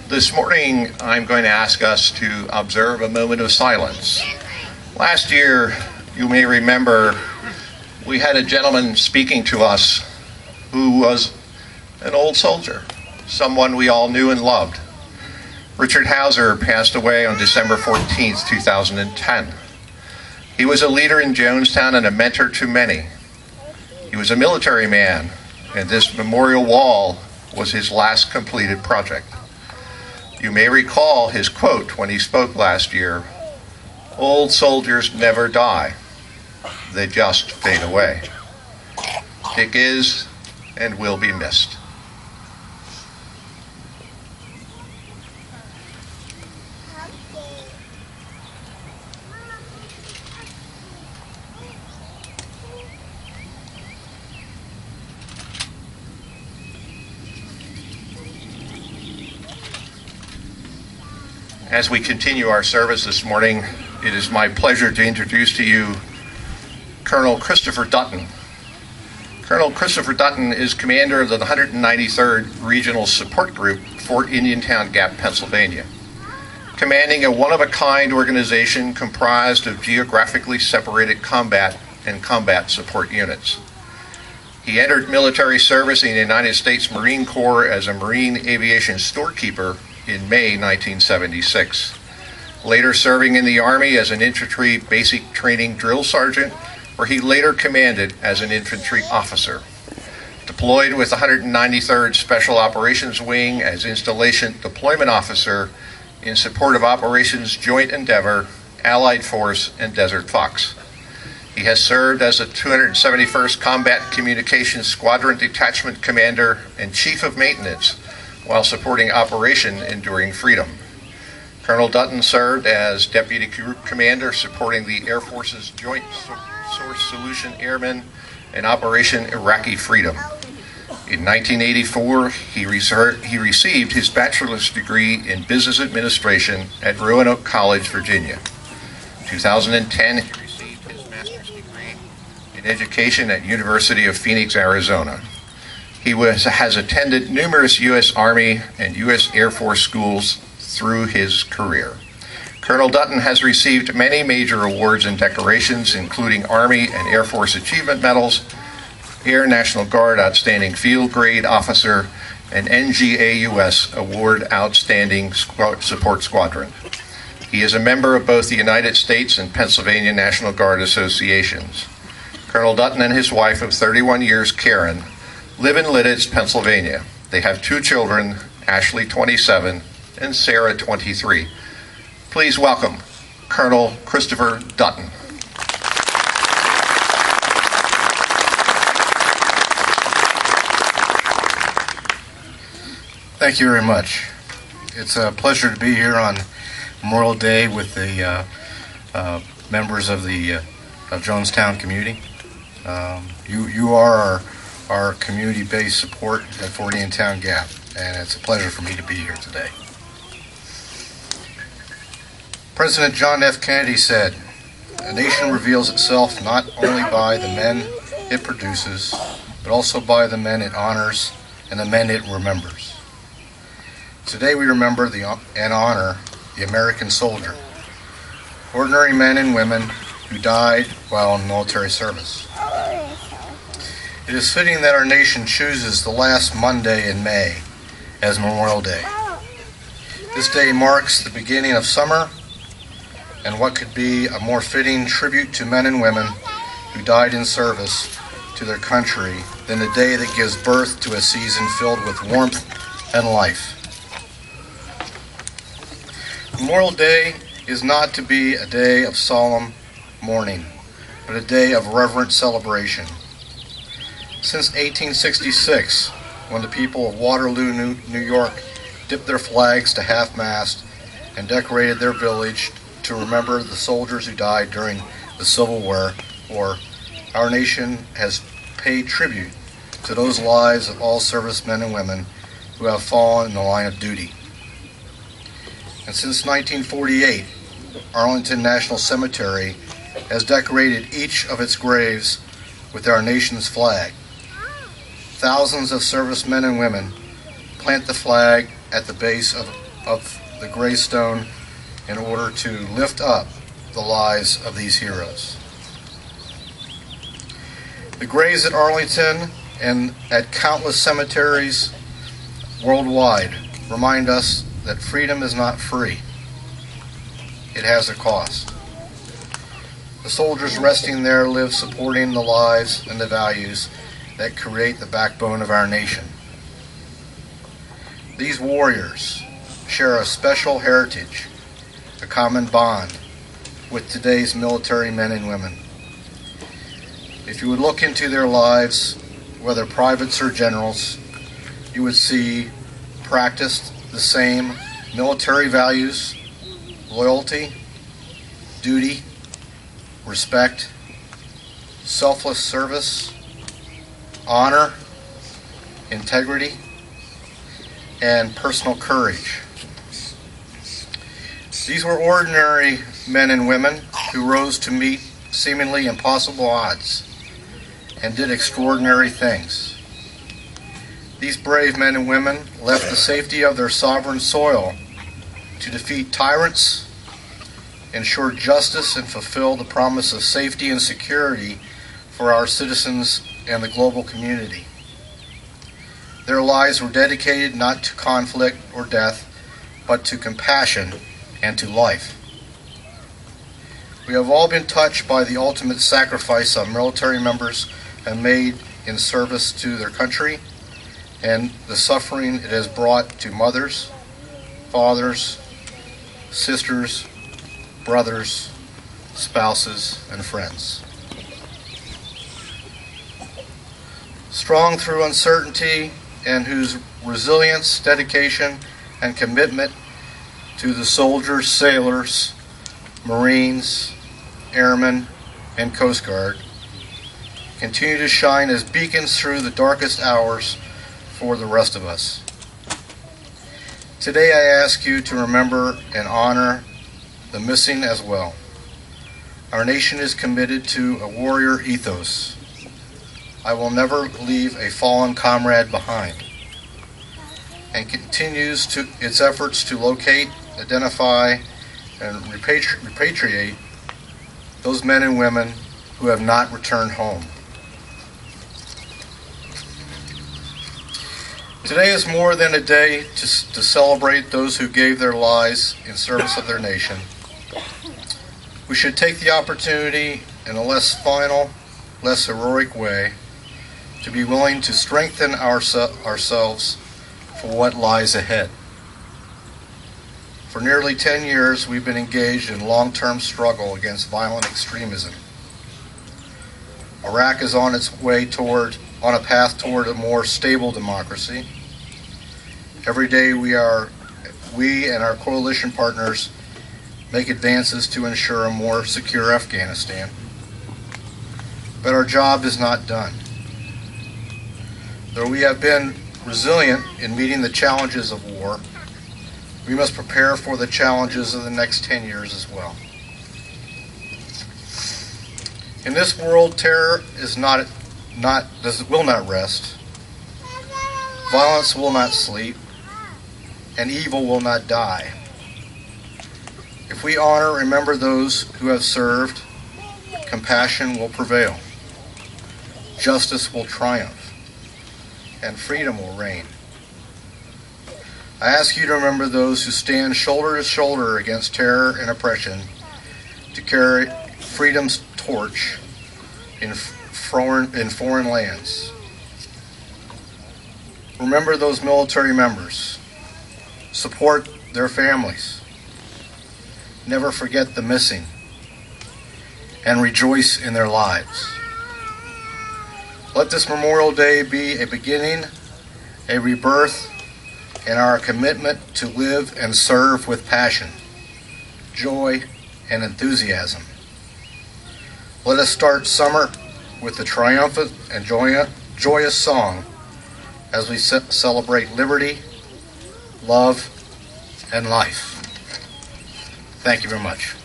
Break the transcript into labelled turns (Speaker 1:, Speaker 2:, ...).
Speaker 1: This morning, I'm going to ask us to observe a moment of silence. Last year, you may remember, we had a gentleman speaking to us who was an old soldier, someone we all knew and loved. Richard Hauser passed away on December 14th, 2010. He was a leader in Jonestown and a mentor to many. He was a military man, and this memorial wall was his last completed project. You may recall his quote when he spoke last year, "Old soldiers never die, they just fade away." Dick is and will be missed. As we continue our service this morning, it is my pleasure to introduce to you Colonel Christopher Dutton. Colonel Christopher Dutton is commander of the 193rd Regional Support Group, Fort Indiantown Gap, Pennsylvania, commanding a one-of-a-kind organization comprised of geographically separated combat and combat support units. He entered military service in the United States Marine Corps as a Marine Aviation Storekeeper in May 1976, later serving in the Army as an infantry basic training drill sergeant, where he later commanded as an infantry officer. Deployed with the 193rd Special Operations Wing as installation deployment officer in support of Operations Joint Endeavor, Allied Force, and Desert Fox. He has served as the 271st Combat Communications Squadron Detachment Commander and Chief of Maintenance while supporting Operation Enduring Freedom. Colonel Dutton served as Deputy Group Commander supporting the Air Force's Joint Source Solution Airmen and Operation Iraqi Freedom. In 1984, he received his bachelor's degree in Business Administration at Roanoke College, Virginia. In 2010, he received his master's degree in education at University of Phoenix, Arizona. He has attended numerous U.S. Army and U.S. Air Force schools through his career. Colonel Dutton has received many major awards and decorations, including Army and Air Force Achievement Medals, Air National Guard Outstanding Field Grade Officer, and NGAUS Award Outstanding Support Squadron. He is a member of both the United States and Pennsylvania National Guard Associations. Colonel Dutton and his wife of 31 years, Karen, live in Lidditz, Pennsylvania. They have two children, Ashley, 27, and Sarah, 23. Please welcome Colonel Christopher Dutton.
Speaker 2: Thank you very much. It's a pleasure to be here on Memorial Day with the members of the Jonestown community. You are our community-based support at Fort Indiantown Gap, and it's a pleasure for me to be here today. President John F. Kennedy said, "A nation reveals itself not only by the men it produces, but also by the men it honors and the men it remembers." Today we remember and honor the American soldier, ordinary men and women who died while in military service. It is fitting that our nation chooses the last Monday in May as Memorial Day. This day marks the beginning of summer, and what could be a more fitting tribute to men and women who died in service to their country than the day that gives birth to a season filled with warmth and life. Memorial Day is not to be a day of solemn mourning, but a day of reverent celebration. Since 1866, when the people of Waterloo, New York, dipped their flags to half-mast and decorated their village to remember the soldiers who died during the Civil War, our nation has paid tribute to those lives of all servicemen and women who have fallen in the line of duty. And since 1948, Arlington National Cemetery has decorated each of its graves with our nation's flag. Thousands of servicemen and women plant the flag at the base of of the gravestone in order to lift up the lives of these heroes. The graves at Arlington and at countless cemeteries worldwide remind us that freedom is not free. It has a cost. The soldiers resting there live supporting the lives and the values that create the backbone of our nation. These warriors share a special heritage, a common bond with today's military men and women. If you would look into their lives, whether privates or generals, you would see practiced the same military values, loyalty, duty, respect, selfless service, honor, integrity, and personal courage. These were ordinary men and women who rose to meet seemingly impossible odds and did extraordinary things. These brave men and women left the safety of their sovereign soil to defeat tyrants, ensure justice, and fulfill the promise of safety and security for our citizens and the global community. Their lives were dedicated not to conflict or death, but to compassion and to life. We have all been touched by the ultimate sacrifice our military members have made in service to their country and the suffering it has brought to mothers, fathers, sisters, brothers, spouses, and friends. Strong through uncertainty, and whose resilience, dedication, and commitment to the soldiers, sailors, Marines, airmen, and Coast Guard continue to shine as beacons through the darkest hours for the rest of us. Today I ask you to remember and honor the missing as well. Our nation is committed to a warrior ethos. I will never leave a fallen comrade behind, and continues to its efforts to locate, identify, and repatriate those men and women who have not returned home. Today is more than a day to celebrate those who gave their lives in service of their nation. We should take the opportunity in a less final, less heroic way to be willing to strengthen ourselves for what lies ahead. For nearly 10 years, we've been engaged in long-term struggle against violent extremism. Iraq is on its way on a path toward a more stable democracy. Every day we and our coalition partners make advances to ensure a more secure Afghanistan. But our job is not done. Though we have been resilient in meeting the challenges of war, we must prepare for the challenges of the next 10 years as well. In this world, terror will not rest, violence will not sleep, and evil will not die. If we honor and remember those who have served, compassion will prevail, justice will triumph, and freedom will reign. I ask you to remember those who stand shoulder to shoulder against terror and oppression, to carry freedom's torch in foreign lands. Remember those military members. Support their families. Never forget the missing, and rejoice in their lives. Let this Memorial Day be a beginning, a rebirth, in our commitment to live and serve with passion, joy, and enthusiasm. Let us start summer with the triumphant and joyous song as we celebrate liberty, love, and life. Thank you very much.